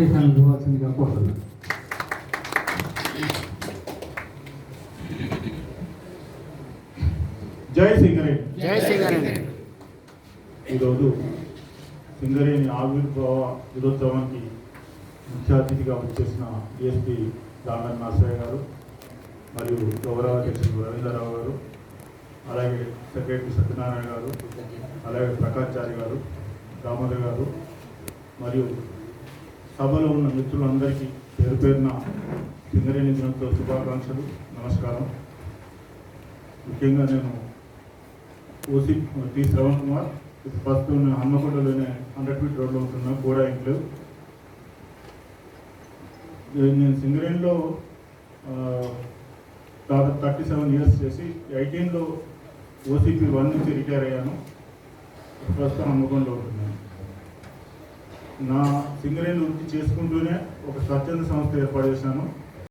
ఇవ్వాల్సిందిగా కోరుతున్నాను. జై సింగరేణి. జై సింగరేణి. ఈరోజు సింగరేణి ఆవిర్భావ దినోత్సవానికి ముఖ్య అతిథిగా వచ్చేసిన డిఎస్పీ దామర్ నరసయ్య గారు మరియు గౌరవ అధ్యక్షుడు రవీంద్రరావు గారు, అలాగే సెక్రటరీ సత్యనారాయణ గారు, అలాగే ప్రకాశ్చారి గారు, దామోదర్ గారు మరియు సభలో ఉన్న మిత్రులందరికీ పేరు పేరున సింగరేణి దినోత్సవ శుభాకాంక్షలు, నమస్కారం. ముఖ్యంగా నేను OC T Shravan Kumar, first హన్మకొండలోనే 100 ఫీట్ రోడ్లో ఉంటున్నా గోడా ఇంట్లో. నేను సింగరేణిలో దాదాపు 37 ఇయర్స్ చేసి 18లో ఓసీపీ 1 నుంచి రిటైర్ అయ్యాను. ప్రస్తుతం హన్మకొండలో ఉంటున్నాను. నా సింగరేణి వృత్తి చేసుకుంటూనే ఒక స్వచ్ఛంద సంస్థ ఏర్పాటు చేశాను,